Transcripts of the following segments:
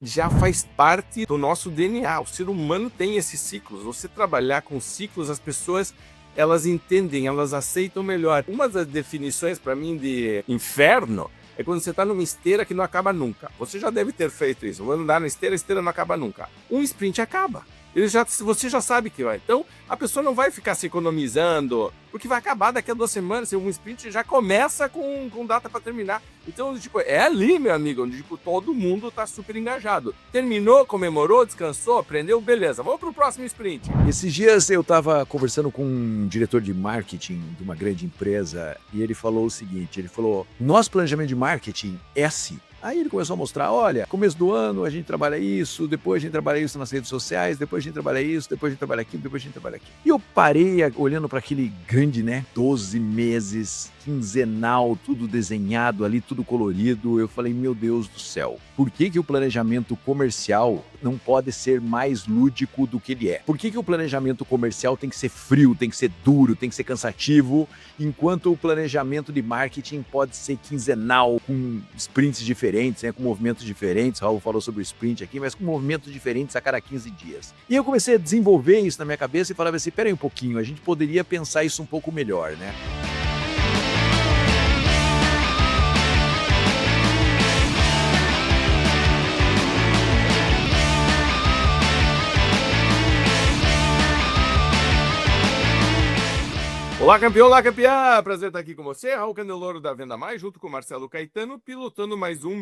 já faz parte do nosso DNA. O ser humano tem esses ciclos. Você trabalhar com ciclos, as pessoas elas entendem, elas aceitam melhor. Uma das definições para mim de inferno é quando você está numa esteira que não acaba nunca. Você já deve ter feito isso. Vou andar na esteira, a esteira não acaba nunca. Um sprint acaba. Você já sabe que vai. Então, a pessoa não vai ficar se economizando, porque vai acabar daqui a 2 semanas. Um sprint já começa com data para terminar. Então, tipo, é ali, meu amigo, onde tipo, todo mundo tá super engajado. Terminou, comemorou, descansou, aprendeu, beleza. Vamos pro próximo sprint. Esses dias eu estava conversando com um diretor de marketing de uma grande empresa e ele falou o seguinte, ele falou, nosso planejamento de marketing é assim. Aí ele começou a mostrar, olha, começo do ano a gente trabalha isso, depois a gente trabalha isso nas redes sociais, depois a gente trabalha isso, depois a gente trabalha aquilo, depois a gente trabalha aquilo. E eu parei olhando para aquele grande, 12 meses, quinzenal, tudo desenhado ali, tudo colorido. Eu falei, meu Deus do céu, por que o planejamento comercial não pode ser mais lúdico do que ele é? Por que o planejamento comercial tem que ser frio, tem que ser duro, tem que ser cansativo, enquanto o planejamento de marketing pode ser quinzenal, com sprints diferentes, com movimentos diferentes? Raul falou sobre o sprint aqui, mas com movimentos diferentes a cada 15 dias. E eu comecei a desenvolver isso na minha cabeça e falava assim, peraí um pouquinho, a gente poderia pensar isso um pouco melhor, né? Olá, campeão, olá, campeã! Prazer estar aqui com você, Raul Candeloro da Venda Mais, junto com o Marcelo Caetano, pilotando mais um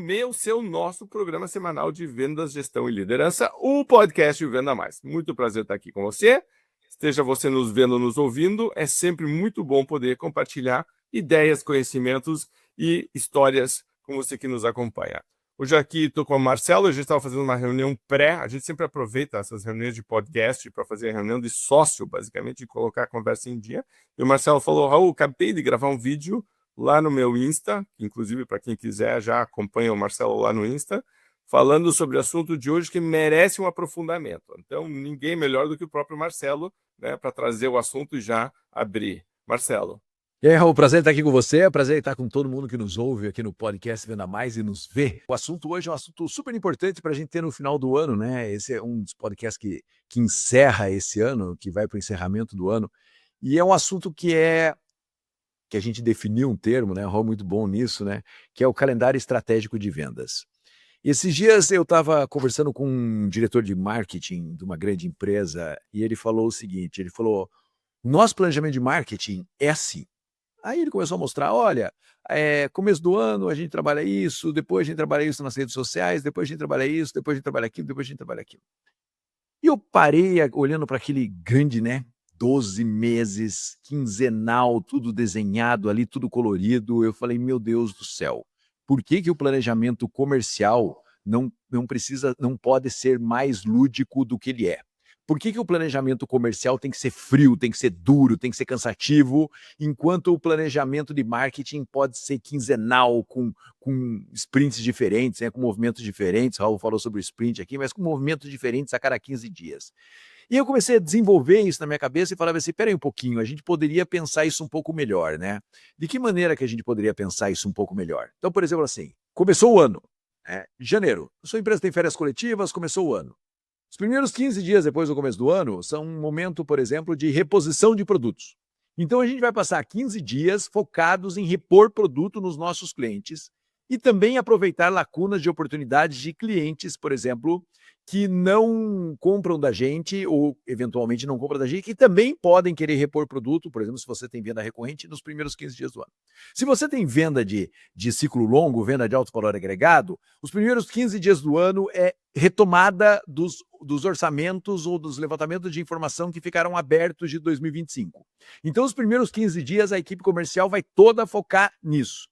nosso programa semanal de vendas, gestão e liderança, o podcast Venda Mais. Muito prazer estar aqui com você. Esteja você nos vendo, nos ouvindo, é sempre muito bom poder compartilhar ideias, conhecimentos e histórias com você que nos acompanha. Hoje aqui estou com o Marcelo, a gente estava fazendo uma reunião pré, a gente sempre aproveita essas reuniões de podcast para fazer a reunião de sócio, basicamente, e colocar a conversa em dia. E o Marcelo falou, Raul, acabei de gravar um vídeo lá no meu Insta, que inclusive para quem quiser já acompanha o Marcelo lá no Insta, falando sobre o assunto de hoje que merece um aprofundamento. Então, ninguém melhor do que o próprio Marcelo, né, para trazer o assunto e já abrir. Marcelo. E aí, Raul, prazer estar aqui com você, é prazer estar com todo mundo que nos ouve aqui no podcast Venda Mais e nos vê. O assunto hoje é um assunto super importante para a gente ter no final do ano, né? Esse é um dos podcasts que encerra esse ano, que vai para o encerramento do ano. E é um assunto que a gente definiu um termo, né? O Raul é muito bom nisso, né? Que é o calendário estratégico de vendas. Esses dias eu estava conversando com um diretor de marketing de uma grande empresa e ele falou o seguinte, ele falou, nosso planejamento de marketing é assim. Aí ele começou a mostrar, olha, começo do ano a gente trabalha isso, depois a gente trabalha isso nas redes sociais, depois a gente trabalha isso, depois a gente trabalha aquilo, depois a gente trabalha aquilo. E eu parei olhando para aquele grande, 12 meses, quinzenal, tudo desenhado ali, tudo colorido. Eu falei, meu Deus do céu, por que o planejamento comercial não pode ser mais lúdico do que ele é? Por que o planejamento comercial tem que ser frio, tem que ser duro, tem que ser cansativo, enquanto o planejamento de marketing pode ser quinzenal, com sprints diferentes, com movimentos diferentes? Raul falou sobre o sprint aqui, mas com movimentos diferentes a cada 15 dias. E eu comecei a desenvolver isso na minha cabeça e falava assim, peraí um pouquinho, a gente poderia pensar isso um pouco melhor, né? De que maneira que a gente poderia pensar isso um pouco melhor? Então, por exemplo, assim, começou o ano, janeiro, a sua empresa tem férias coletivas, começou o ano. Os primeiros 15 dias depois do começo do ano são um momento, por exemplo, de reposição de produtos. Então, a gente vai passar 15 dias focados em repor produto nos nossos clientes e também aproveitar lacunas de oportunidades de clientes, por exemplo, que não compram da gente ou eventualmente não compram da gente, que também podem querer repor produto, por exemplo, se você tem venda recorrente nos primeiros 15 dias do ano. Se você tem venda de ciclo longo, venda de alto valor agregado, os primeiros 15 dias do ano é retomada dos orçamentos ou dos levantamentos de informação que ficaram abertos de 2025. Então, os primeiros 15 dias, a equipe comercial vai toda focar nisso.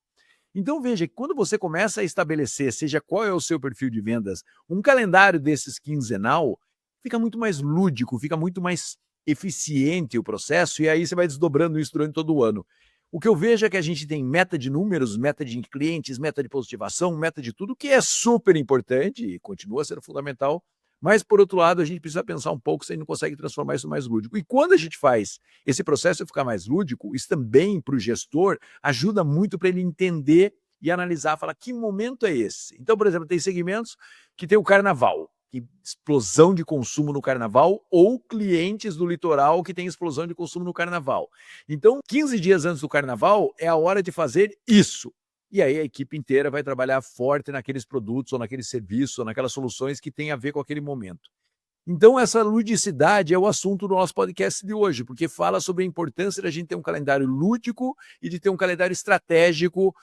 Então, veja que quando você começa a estabelecer, seja qual é o seu perfil de vendas, um calendário desses quinzenal, fica muito mais lúdico, fica muito mais eficiente o processo, e aí você vai desdobrando isso durante todo o ano. O que eu vejo é que a gente tem meta de números, meta de clientes, meta de positivação, meta de tudo, que é super importante e continua sendo fundamental, mas, por outro lado, a gente precisa pensar um pouco se a gente não consegue transformar isso mais lúdico. E quando a gente faz esse processo ficar mais lúdico, isso também, para o gestor, ajuda muito para ele entender e analisar, falar que momento é esse. Então, por exemplo, tem segmentos que tem o carnaval, que explosão de consumo no carnaval, ou clientes do litoral que tem explosão de consumo no carnaval. Então, 15 dias antes do carnaval é a hora de fazer isso. E aí a equipe inteira vai trabalhar forte naqueles produtos, ou naqueles serviços, ou naquelas soluções que têm a ver com aquele momento. Então, essa ludicidade é o assunto do nosso podcast de hoje, porque fala sobre a importância da gente ter um calendário lúdico e de ter um calendário estratégico,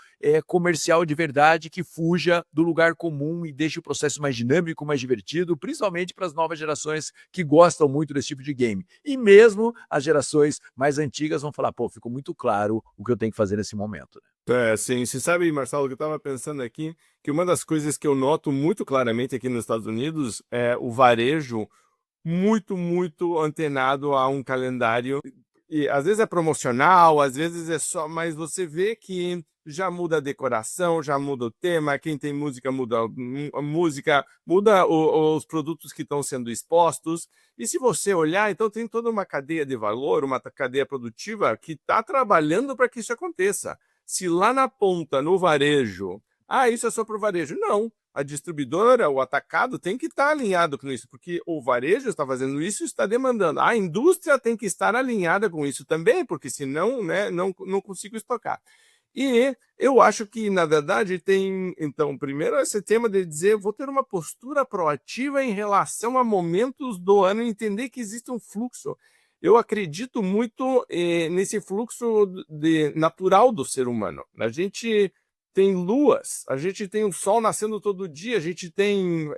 comercial de verdade, que fuja do lugar comum e deixe o processo mais dinâmico, mais divertido, principalmente para as novas gerações que gostam muito desse tipo de game. E mesmo as gerações mais antigas vão falar, pô, ficou muito claro o que eu tenho que fazer nesse momento, né? Sim. Você sabe, Marcelo, que eu estava pensando aqui, que uma das coisas que eu noto muito claramente aqui nos Estados Unidos é o varejo muito, muito antenado a um calendário. E às vezes é promocional, às vezes é só, mas você vê que já muda a decoração, já muda o tema, quem tem música muda a música, muda os produtos que estão sendo expostos. E se você olhar, então tem toda uma cadeia de valor, uma cadeia produtiva que está trabalhando para que isso aconteça. Se lá na ponta, no varejo, isso é só para o varejo. Não, a distribuidora, o atacado tem que estar alinhado com isso, porque o varejo está fazendo isso e está demandando. A indústria tem que estar alinhada com isso também, porque senão, né, não consigo estocar. E eu acho que, na verdade, tem, então, primeiro esse tema de dizer, vou ter uma postura proativa em relação a momentos do ano e entender que existe um fluxo. Eu acredito muito nesse fluxo natural do ser humano. A gente tem luas, a gente tem o sol nascendo todo dia, a gente tem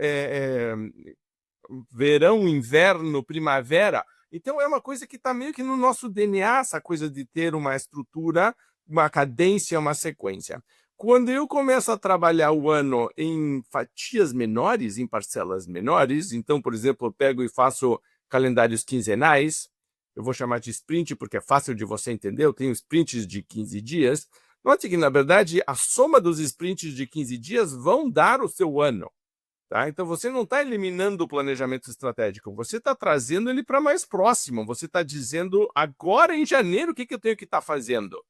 verão, inverno, primavera. Então é uma coisa que está meio que no nosso DNA, essa coisa de ter uma estrutura, uma cadência, uma sequência. Quando eu começo a trabalhar o ano em fatias menores, em parcelas menores, então, por exemplo, eu pego e faço calendários quinzenais, eu vou chamar de sprint porque é fácil de você entender, eu tenho sprints de 15 dias. Note que, na verdade, a soma dos sprints de 15 dias vão dar o seu ano. Tá? Então, você não está eliminando o planejamento estratégico, você está trazendo ele para mais próximo. Você está dizendo, agora em janeiro, o que eu tenho que estar fazendo?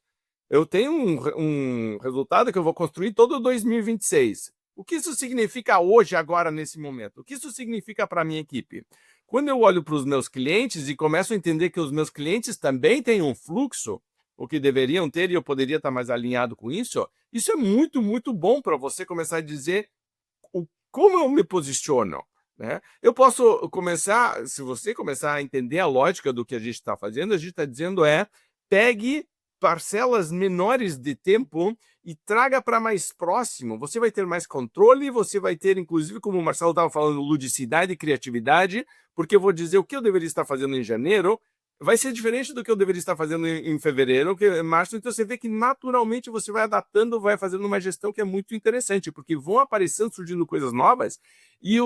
Eu tenho um resultado que eu vou construir todo 2026. O que isso significa hoje, agora, nesse momento? O que isso significa para a minha equipe? Quando eu olho para os meus clientes e começo a entender que os meus clientes também têm um fluxo, o que deveriam ter, e eu poderia estar mais alinhado com isso, isso é muito, muito bom para você começar a dizer como eu me posiciono. Né? Eu posso começar, se você começar a entender a lógica do que a gente está fazendo, a gente está dizendo pegue parcelas menores de tempo e traga para mais próximo. Você vai ter mais controle, você vai ter, inclusive, como o Marcelo estava falando, ludicidade e criatividade, porque eu vou dizer o que eu deveria estar fazendo em janeiro, vai ser diferente do que eu deveria estar fazendo em fevereiro, que março. Então você vê que naturalmente você vai adaptando, vai fazendo uma gestão que é muito interessante, porque vão aparecendo, surgindo coisas novas, e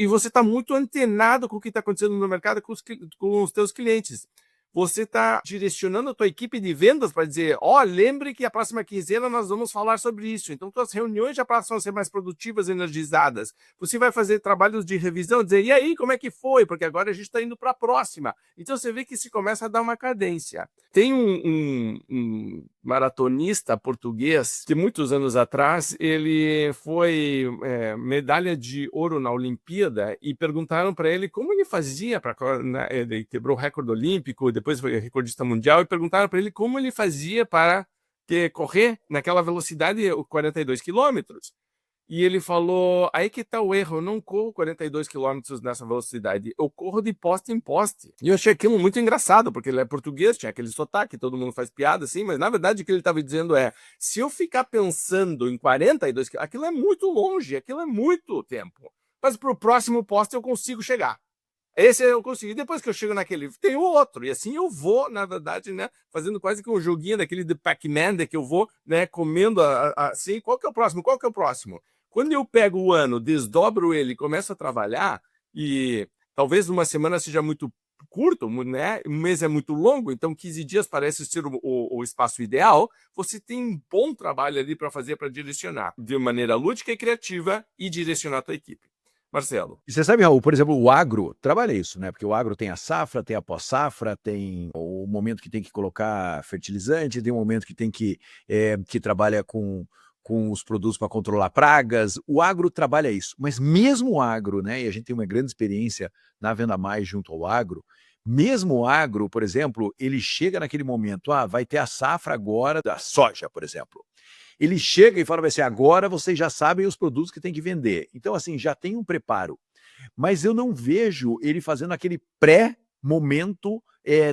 você está muito antenado com o que está acontecendo no mercado com os teus clientes. Você está direcionando a tua equipe de vendas para dizer, lembre que a próxima quinzena nós vamos falar sobre isso. Então, tuas reuniões já passam a ser mais produtivas, energizadas. Você vai fazer trabalhos de revisão, dizer, e aí, como é que foi? Porque agora a gente está indo para a próxima. Então, você vê que se começa a dar uma cadência. Tem um maratonista português que, muitos anos atrás, ele foi medalha de ouro na Olimpíada e perguntaram para ele como ele fazia para... Ele quebrou o recorde olímpico, depois foi recordista mundial, e perguntaram para ele como ele fazia para correr naquela velocidade, 42 quilômetros. E ele falou, aí que está o erro, eu não corro 42 quilômetros nessa velocidade, eu corro de poste em poste. E eu achei aquilo muito engraçado, porque ele é português, tinha aquele sotaque, todo mundo faz piada assim, mas na verdade o que ele estava dizendo se eu ficar pensando em 42 quilômetros, aquilo é muito longe, aquilo é muito tempo. Mas para o próximo poste eu consigo chegar. Esse eu consegui. Depois que eu chego naquele, tem o outro. E assim eu vou, na verdade, né, fazendo quase que um joguinho daquele de Pac-Man, que eu vou, né, comendo assim. Qual que é o próximo? Qual que é o próximo? Quando eu pego o ano, desdobro ele, começo a trabalhar, e talvez uma semana seja muito curto, né? Um mês é muito longo, então 15 dias parece ser o espaço ideal. Você tem um bom trabalho ali para fazer, para direcionar de maneira lúdica e criativa e direcionar a tua equipe. Marcelo. E você sabe, Raul, por exemplo, o agro trabalha isso, né? Porque o agro tem a safra, tem a pós-safra, tem o momento que tem que colocar fertilizante, tem o momento que tem que trabalha com com os produtos para controlar pragas. O agro trabalha isso, mas mesmo o agro, né, e a gente tem uma grande experiência na Venda Mais junto ao agro, mesmo o agro, por exemplo, ele chega naquele momento, vai ter a safra agora da soja, por exemplo. Ele chega e fala assim, agora vocês já sabem os produtos que tem que vender. Então, assim, já tem um preparo. Mas eu não vejo ele fazendo aquele pré-momento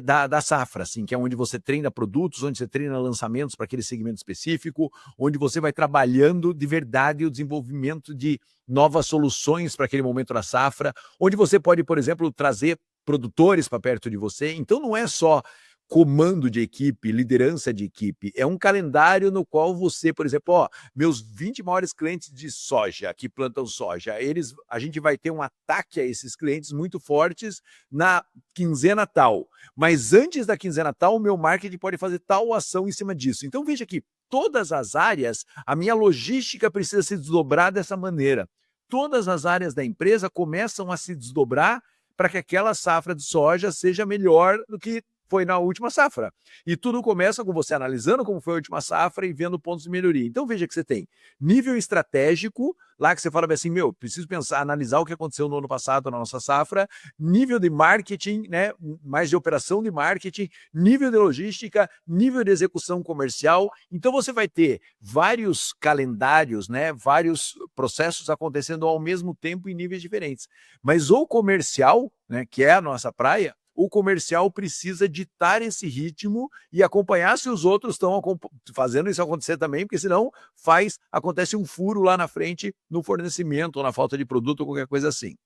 da safra, assim, que é onde você treina produtos, onde você treina lançamentos para aquele segmento específico, onde você vai trabalhando de verdade o desenvolvimento de novas soluções para aquele momento da safra, onde você pode, por exemplo, trazer produtores para perto de você. Então não é só comando de equipe, liderança de equipe, é um calendário no qual você, por exemplo, meus 20 maiores clientes de soja, que plantam soja, a gente vai ter um ataque a esses clientes muito fortes na quinzena tal, mas antes da quinzena tal, o meu marketing pode fazer tal ação em cima disso. Então veja que todas as áreas, a minha logística precisa se desdobrar dessa maneira. Todas as áreas da empresa começam a se desdobrar para que aquela safra de soja seja melhor do que foi na última safra. E tudo começa com você analisando como foi a última safra e vendo pontos de melhoria. Então veja que você tem nível estratégico, lá que você fala assim, preciso pensar, analisar o que aconteceu no ano passado na nossa safra, nível de marketing, né, mais de operação de marketing, nível de logística, nível de execução comercial. Então você vai ter vários calendários, né, vários processos acontecendo ao mesmo tempo em níveis diferentes. Mas o comercial, né, que é a nossa praia, o comercial precisa ditar esse ritmo e acompanhar se os outros estão fazendo isso acontecer também, porque senão acontece um furo lá na frente no fornecimento ou na falta de produto ou qualquer coisa assim.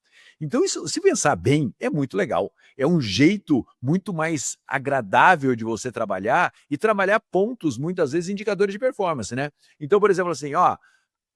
Então isso, se pensar bem, é muito legal. É um jeito muito mais agradável de você trabalhar e trabalhar pontos, muitas vezes, indicadores de performance, né? Então, por exemplo, assim,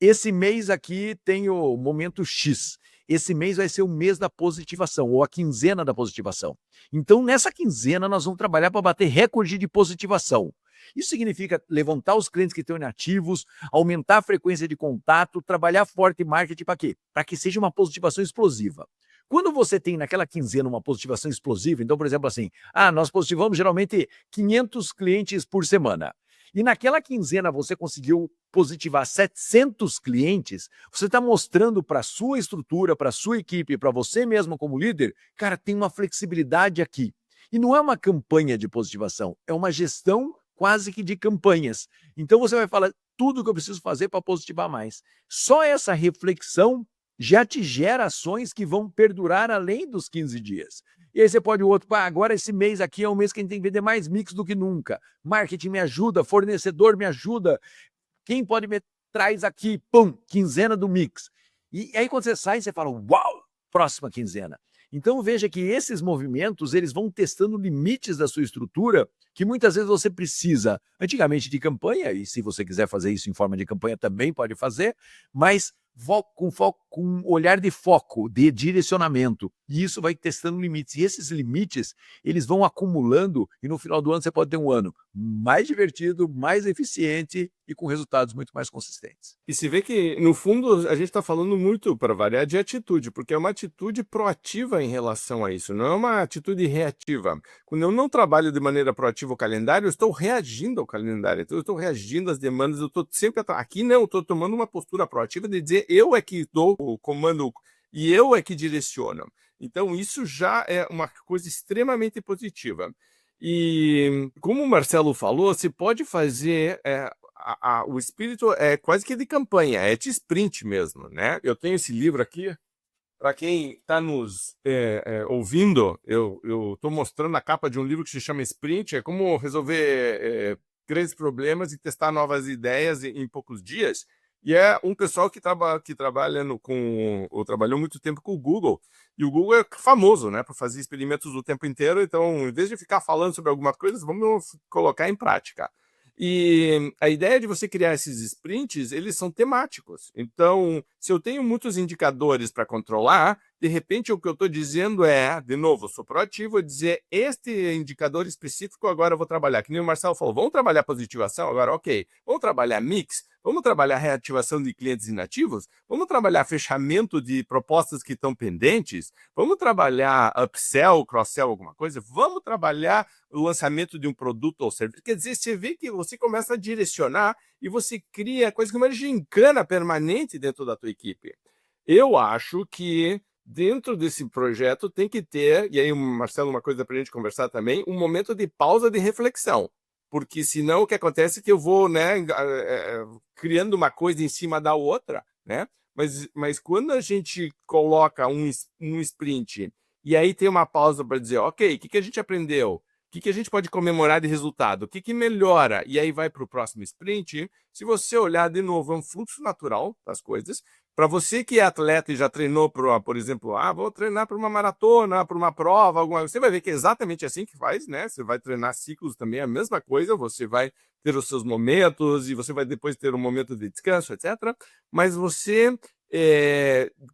esse mês aqui tem o momento X. Esse mês vai ser o mês da positivação, ou a quinzena da positivação. Então, nessa quinzena, nós vamos trabalhar para bater recorde de positivação. Isso significa levantar os clientes que estão inativos, aumentar a frequência de contato, trabalhar forte marketing para quê? Para que seja uma positivação explosiva. Quando você tem naquela quinzena uma positivação explosiva, então, por exemplo, assim, nós positivamos geralmente 500 clientes por semana. E naquela quinzena você conseguiu positivar 700 clientes, você está mostrando para a sua estrutura, para a sua equipe, para você mesmo como líder, cara, tem uma flexibilidade aqui. E não é uma campanha de positivação, é uma gestão quase que de campanhas. Então você vai falar tudo que eu preciso fazer para positivar mais. Só essa reflexão já te gera ações que vão perdurar além dos 15 dias. E aí você pode o outro, agora esse mês aqui é um mês que a gente tem que vender mais mix do que nunca. Marketing me ajuda, fornecedor me ajuda. Quem pode me traz aqui, quinzena do mix. E aí quando você sai, você fala, uau, próxima quinzena. Então veja que esses movimentos, eles vão testando limites da sua estrutura, que muitas vezes você precisa, antigamente de campanha, e se você quiser fazer isso em forma de campanha também pode fazer, mas com um olhar de foco, de direcionamento. E isso vai testando limites. E esses limites, eles vão acumulando e no final do ano você pode ter um ano mais divertido, mais eficiente e com resultados muito mais consistentes. E se vê que, no fundo, a gente está falando muito, para variar, de atitude, porque é uma atitude proativa em relação a isso, não é uma atitude reativa. Quando eu não trabalho de maneira proativa o calendário, eu estou reagindo ao calendário, então eu estou reagindo às demandas, eu estou sempre aqui não, eu estou tomando uma postura proativa de dizer eu é que dou o comando e eu é que direciono. Então isso já é uma coisa extremamente positiva. E como o Marcelo falou, se pode fazer... o espírito é quase que de campanha, é de sprint mesmo, né? Eu tenho esse livro aqui, para quem está nos ouvindo, eu estou mostrando a capa de um livro que se chama Sprint, é como resolver grandes problemas e testar novas ideias em poucos dias. E é um pessoal que trabalha ou trabalhou muito tempo com o Google, e o Google é famoso, né, por fazer experimentos o tempo inteiro, então, em vez de ficar falando sobre alguma coisa, vamos colocar em prática. E a ideia de você criar esses sprints, eles são temáticos. Então, se eu tenho muitos indicadores para controlar, de repente o que eu estou dizendo de novo, eu sou proativo, dizer este indicador específico agora eu vou trabalhar. Que nem o Marcelo falou, vamos trabalhar positivação agora? Ok. Vamos trabalhar mix? Vamos trabalhar reativação de clientes inativos? Vamos trabalhar fechamento de propostas que estão pendentes? Vamos trabalhar upsell, cross-sell, alguma coisa? Vamos trabalhar o lançamento de um produto ou serviço? Quer dizer, você vê que você começa a direcionar e você cria coisa que é uma gincana permanente dentro da tua equipe. Eu acho que dentro desse projeto tem que ter, e aí, Marcelo, uma coisa para a gente conversar também, um momento de pausa de reflexão. Porque senão o que acontece é que eu vou, né, criando uma coisa em cima da outra, né? Mas quando a gente coloca um sprint e aí tem uma pausa para dizer, ok, o que a gente aprendeu? O que a gente pode comemorar de resultado? O que melhora? E aí vai para o próximo sprint. Se você olhar de novo, é um fluxo natural das coisas. Para você que é atleta e já treinou, por exemplo, vou treinar para uma maratona, para uma prova, você vai ver que é exatamente assim que faz, né? Você vai treinar ciclos também, a mesma coisa, você vai ter os seus momentos e você vai depois ter um momento de descanso, etc. Mas você,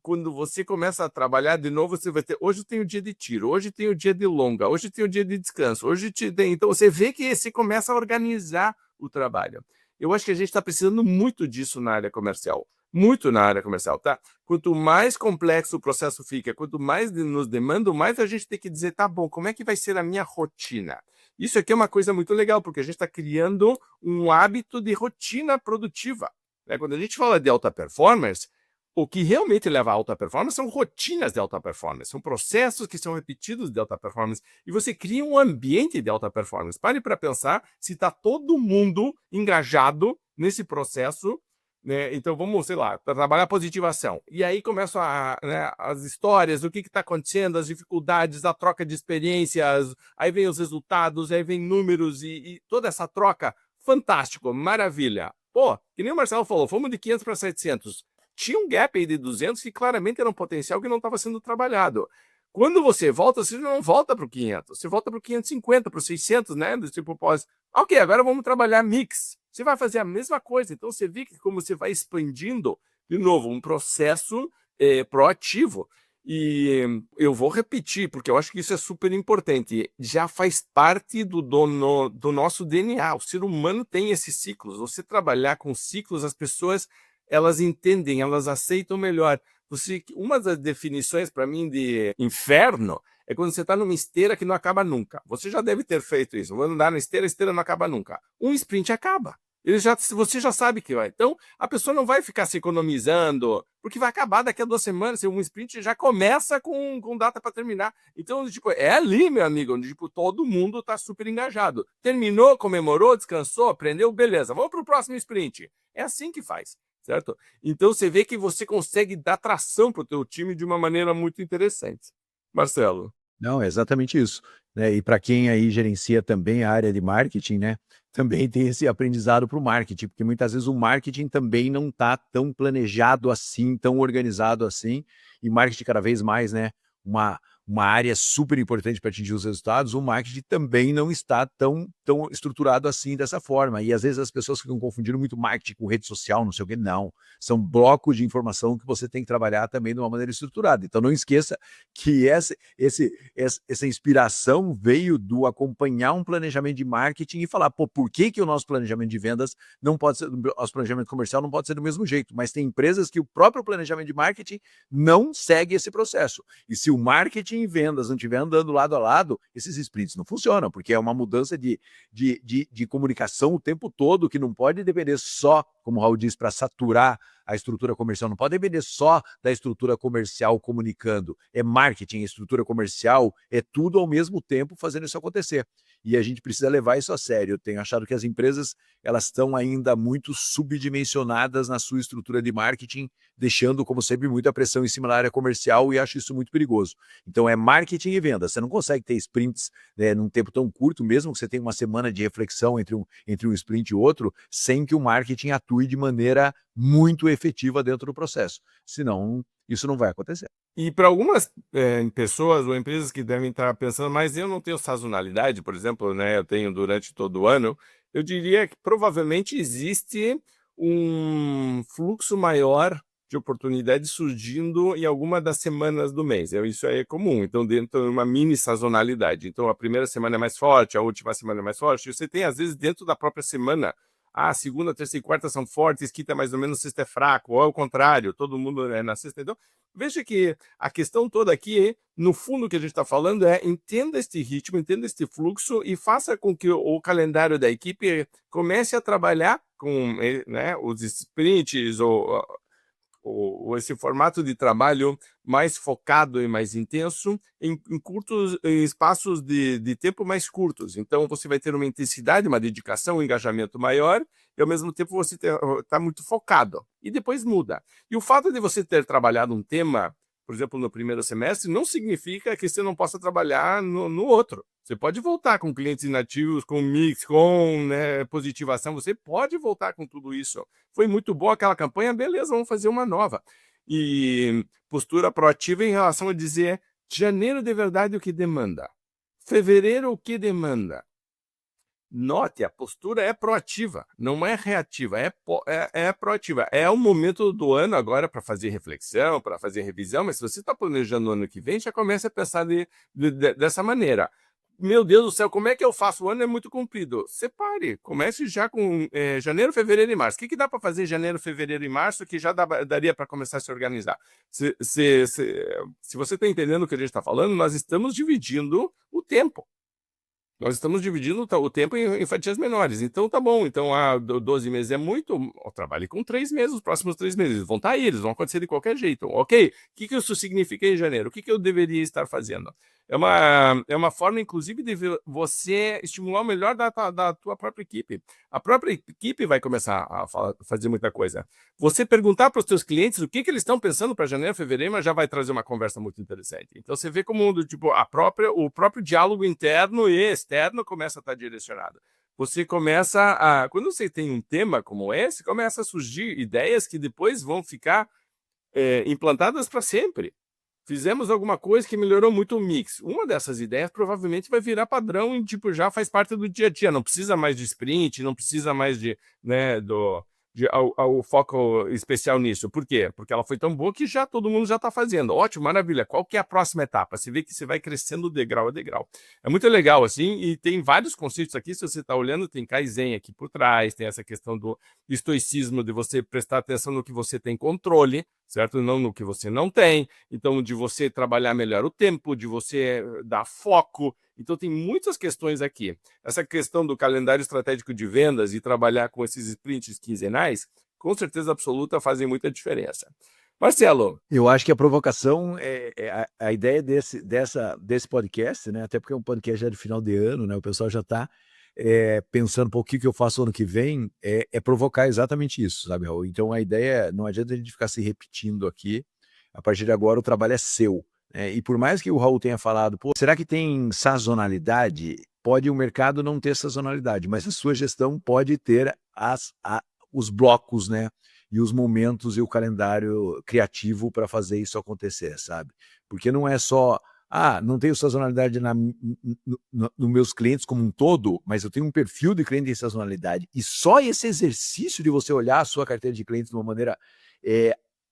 quando você começa a trabalhar de novo, você vai ter, hoje tem o dia de tiro, hoje tem o dia de longa, hoje tem o dia de descanso, hoje tem... Então você vê que você começa a organizar o trabalho. Eu acho que a gente está precisando muito disso na área comercial. Muito na área comercial, tá? Quanto mais complexo o processo fica, quanto mais nos demandam, mais a gente tem que dizer, tá bom, como é que vai ser a minha rotina? Isso aqui é uma coisa muito legal, porque a gente está criando um hábito de rotina produtiva, né? Quando a gente fala de alta performance, o que realmente leva a alta performance são rotinas de alta performance, são processos que são repetidos de alta performance, e você cria um ambiente de alta performance. Pare para pensar se está todo mundo engajado nesse processo, né? Então vamos, sei lá, trabalhar positivação. E aí começam né, as histórias, o que está acontecendo, as dificuldades, a troca de experiências, aí vem os resultados, aí vem números e toda essa troca. Fantástico, maravilha. Pô, que nem o Marcelo falou, fomos de 500 para 700. Tinha um gap aí de 200 que claramente era um potencial que não estava sendo trabalhado. Quando você volta, você não volta para o 500, você volta para o 550, para o 600, né? Do tipo, ok, agora vamos trabalhar mix. Você vai fazer a mesma coisa. Então, você vê que como você vai expandindo, de novo, um processo proativo. E eu vou repetir, porque eu acho que isso é super importante. Já faz parte do nosso DNA. O ser humano tem esses ciclos. Você trabalhar com ciclos, as pessoas elas entendem, elas aceitam melhor. Uma das definições para mim de inferno é quando você está numa esteira que não acaba nunca. Você já deve ter feito isso. Vou andar na esteira, a esteira não acaba nunca. Um sprint acaba. Você já sabe que vai. Então, a pessoa não vai ficar se economizando, porque vai acabar daqui a 2 semanas. Um sprint já começa com data para terminar. Então, tipo, é ali, meu amigo, onde tipo, todo mundo está super engajado. Terminou, comemorou, descansou, aprendeu, beleza. Vamos para o próximo sprint. É assim que faz. Certo? Então você vê que você consegue dar tração para o teu time de uma maneira muito interessante. Marcelo. Não, é exatamente isso, né, e para quem aí gerencia também a área de marketing, né, também tem esse aprendizado para o marketing, porque muitas vezes o marketing também não está tão planejado assim, tão organizado assim, e marketing cada vez mais, né, uma área super importante para atingir os resultados, o marketing também não está tão estruturado assim, dessa forma. E às vezes as pessoas ficam confundindo muito marketing com rede social, não sei o quê. Não, são blocos de informação que você tem que trabalhar também de uma maneira estruturada. Então não esqueça que essa inspiração veio do acompanhar um planejamento de marketing e falar, pô, por que o nosso planejamento de vendas não pode ser, o nosso planejamento comercial não pode ser do mesmo jeito? Mas tem empresas que o próprio planejamento de marketing não segue esse processo. E se o marketing e vendas não estiver andando lado a lado, esses sprints não funcionam, porque é uma mudança de comunicação o tempo todo, que não pode depender só, como o Raul diz, para saturar a estrutura comercial, não pode depender só da estrutura comercial comunicando. É marketing, estrutura comercial, é tudo ao mesmo tempo fazendo isso acontecer. E a gente precisa levar isso a sério. Eu tenho achado que as empresas elas estão ainda muito subdimensionadas na sua estrutura de marketing, deixando, como sempre, muita pressão em cima da área comercial, e acho isso muito perigoso. Então é marketing e venda. Você não consegue ter sprints, né, num tempo tão curto, mesmo que você tenha uma semana de reflexão entre um sprint e outro, sem que o marketing atue de maneira muito efetiva dentro do processo. Senão, isso não vai acontecer. E para algumas pessoas ou empresas que devem estar pensando, mas eu não tenho sazonalidade, por exemplo, né, eu tenho durante todo o ano, eu diria que provavelmente existe um fluxo maior de oportunidades surgindo em alguma das semanas do mês. Isso aí é comum, então dentro de uma mini sazonalidade. Então a primeira semana é mais forte, a última semana é mais forte. Você tem, às vezes, dentro da própria semana, segunda, terça e quarta são fortes, quinta mais ou menos, sexta é fraco, ou ao contrário, todo mundo é na sexta. Então, veja que a questão toda aqui, no fundo, o que a gente está falando é entenda este ritmo, entenda este fluxo e faça com que o calendário da equipe comece a trabalhar com, né, os sprints ou esse formato de trabalho mais focado e mais intenso em curtos em espaços de tempo mais curtos. Então, você vai ter uma intensidade, uma dedicação, um engajamento maior e, ao mesmo tempo, você está muito focado. E depois muda. E o fato de você ter trabalhado um tema, por exemplo, no primeiro semestre, não significa que você não possa trabalhar no outro. Você pode voltar com clientes inativos, com mix, com, né, positivação. Você pode voltar com tudo isso. Foi muito boa aquela campanha, beleza, vamos fazer uma nova. E postura proativa em relação a dizer janeiro de verdade o que demanda. Fevereiro o que demanda. Note, a postura é proativa, não é reativa, é proativa. É o momento do ano agora para fazer reflexão, para fazer revisão, mas se você está planejando o ano que vem, já começa a pensar dessa maneira. Meu Deus do céu, como é que eu faço? O ano é muito comprido. Separe, comece já com janeiro, fevereiro e março. O que dá para fazer em janeiro, fevereiro e março que já daria para começar a se organizar? Se você está entendendo o que a gente está falando, nós estamos dividindo o tempo. Nós estamos dividindo o tempo em fatias menores. Então, tá bom. Então, 12 meses é muito. Eu trabalhe com 3 meses, os próximos 3 meses. Vão estar aí, eles vão acontecer de qualquer jeito. Ok, o que isso significa em janeiro? O que eu deveria estar fazendo? É uma forma, inclusive, de você estimular o melhor da tua própria equipe. A própria equipe vai começar a fazer muita coisa. Você perguntar para os teus clientes o que eles estão pensando para janeiro, fevereiro, mas já vai trazer uma conversa muito interessante. Então, você vê como tipo, o próprio diálogo interno e externo começa a estar direcionado. Você começa a... Quando você tem um tema como esse, começa a surgir ideias que depois vão ficar implantadas para sempre. Fizemos alguma coisa que melhorou muito o mix. Uma dessas ideias provavelmente vai virar padrão e tipo, já faz parte do dia a dia. Não precisa mais de sprint, não precisa mais de, né, ao foco especial nisso. Por quê? Porque ela foi tão boa que já todo mundo já está fazendo. Ótimo, maravilha. Qual que é a próxima etapa? Você vê que você vai crescendo degrau a degrau. É muito legal, assim, e tem vários conceitos aqui. Se você está olhando, tem Kaizen aqui por trás, tem essa questão do estoicismo, de você prestar atenção no que você tem controle, certo? Não no que você não tem. Então, de você trabalhar melhor o tempo, de você dar foco. Então, tem muitas questões aqui. Essa questão do calendário estratégico de vendas e trabalhar com esses sprints quinzenais, com certeza absoluta, fazem muita diferença. Marcelo. Eu acho que a provocação a ideia desse podcast, né? Até porque é um podcast já de final de ano, né? O pessoal já está pensando, o que eu faço ano que vem, é provocar exatamente isso, sabe, Raul? Então a ideia, não adianta a gente ficar se repetindo aqui. A partir de agora o trabalho é seu. E por mais que o Raul tenha falado, será que tem sazonalidade? Pode o mercado não ter sazonalidade, mas a sua gestão pode ter os blocos, né? E os momentos e o calendário criativo para fazer isso acontecer, sabe? Porque não é só, não tenho sazonalidade nos meus clientes como um todo, mas eu tenho um perfil de cliente em sazonalidade. E só esse exercício de você olhar a sua carteira de clientes de uma maneira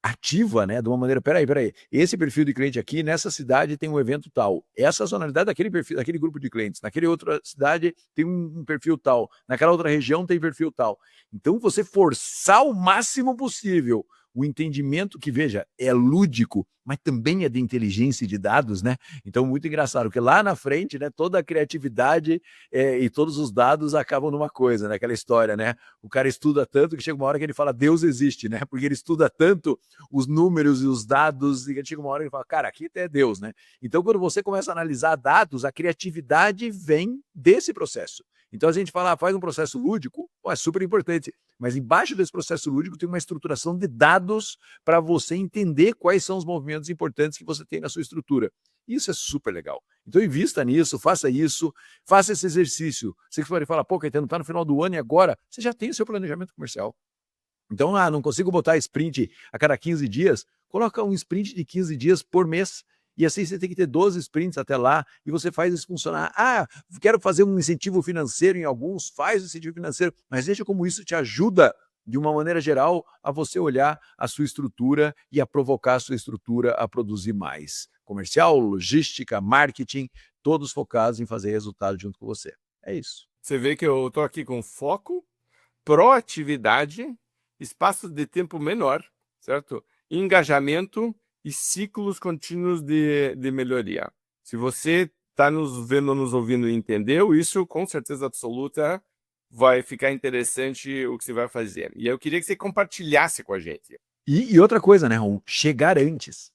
ativa, né? De uma maneira, peraí, esse perfil de cliente aqui, nessa cidade tem um evento tal, essa sazonalidade daquele perfil, daquele grupo de clientes, naquela outra cidade tem um perfil tal, naquela outra região tem perfil tal. Então você forçar o máximo possível o entendimento que, veja, é lúdico, mas também é de inteligência e de dados, né? Então, muito engraçado, porque lá na frente, né, toda a criatividade e todos os dados acabam numa coisa, né? Aquela história, né? O cara estuda tanto que chega uma hora que ele fala, Deus existe, né? Porque ele estuda tanto os números e os dados, e chega uma hora que ele fala, cara, aqui é Deus, né? Então, quando você começa a analisar dados, a criatividade vem desse processo. Então a gente fala, faz um processo lúdico, é super importante, mas embaixo desse processo lúdico tem uma estruturação de dados para você entender quais são os movimentos importantes que você tem na sua estrutura. Isso é super legal. Então invista nisso, faça esse exercício. Você pode falar, Caetano, está no final do ano e agora você já tem o seu planejamento comercial. Então, não consigo botar sprint a cada 15 dias, coloca um sprint de 15 dias por mês. E assim você tem que ter 12 sprints até lá e você faz isso funcionar. Quero fazer um incentivo financeiro em alguns, faz o incentivo financeiro, mas veja como isso te ajuda, de uma maneira geral, a você olhar a sua estrutura e a provocar a sua estrutura a produzir mais. Comercial, logística, marketing, todos focados em fazer resultado junto com você. É isso. Você vê que eu estou aqui com foco, proatividade, espaços de tempo menor, certo? Engajamento e ciclos contínuos de melhoria. Se você está nos vendo, nos ouvindo e entendeu isso, com certeza absoluta vai ficar interessante o que você vai fazer. E eu queria que você compartilhasse com a gente. E outra coisa, né, Raul? Chegar antes.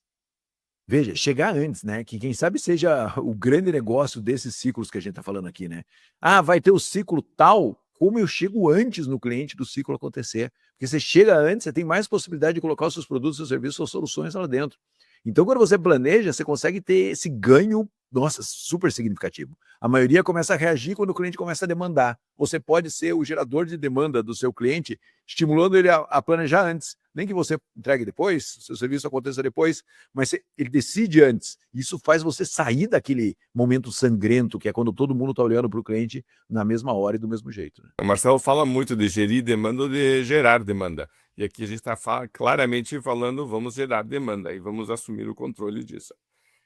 Veja, chegar antes, né? Que quem sabe seja o grande negócio desses ciclos que a gente está falando aqui, né? Ah, vai ter o ciclo tal, como eu chego antes no cliente do ciclo acontecer? Porque você chega antes, você tem mais possibilidade de colocar os seus produtos, seus serviços, suas soluções lá dentro. Então, quando você planeja, você consegue ter esse ganho, nossa, super significativo. A maioria começa a reagir quando o cliente começa a demandar. Você pode ser o gerador de demanda do seu cliente, estimulando ele a planejar antes. Nem que você entregue depois, seu serviço aconteça depois, mas ele decide antes. Isso faz você sair daquele momento sangrento, que é quando todo mundo está olhando para o cliente na mesma hora e do mesmo jeito. Né? O Marcelo fala muito de gerir demanda ou de gerar demanda. E aqui a gente está claramente falando, vamos gerar demanda e vamos assumir o controle disso.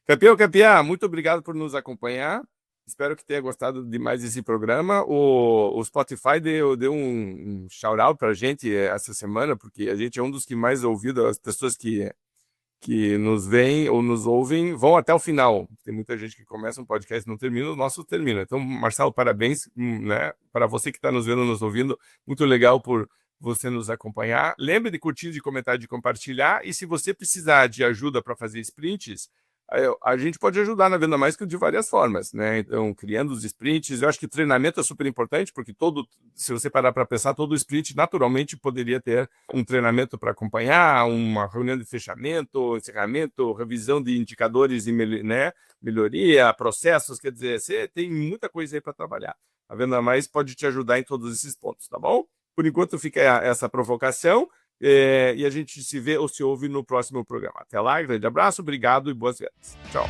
Capiá, muito obrigado por nos acompanhar. Espero que tenha gostado demais desse programa. O Spotify deu um shout-out para a gente essa semana, porque a gente é um dos que mais ouvido, as pessoas que nos veem ou nos ouvem vão até o final. Tem muita gente que começa um podcast e não termina, o nosso termina. Então, Marcelo, parabéns, né, para você que está nos vendo, nos ouvindo. Muito legal por você nos acompanhar. Lembre de curtir, de comentar, de compartilhar. E se você precisar de ajuda para fazer sprints, a gente pode ajudar na Venda Mais de várias formas, né? Então, criando os sprints, eu acho que treinamento é super importante, porque se você parar para pensar, todo sprint naturalmente poderia ter um treinamento para acompanhar, uma reunião de fechamento, encerramento, revisão de indicadores e né, melhoria, processos, quer dizer, você tem muita coisa aí para trabalhar. A Venda Mais pode te ajudar em todos esses pontos, tá bom? Por enquanto fica essa provocação. E a gente se vê ou se ouve no próximo programa. Até lá, grande abraço, obrigado e boas vendas. Tchau.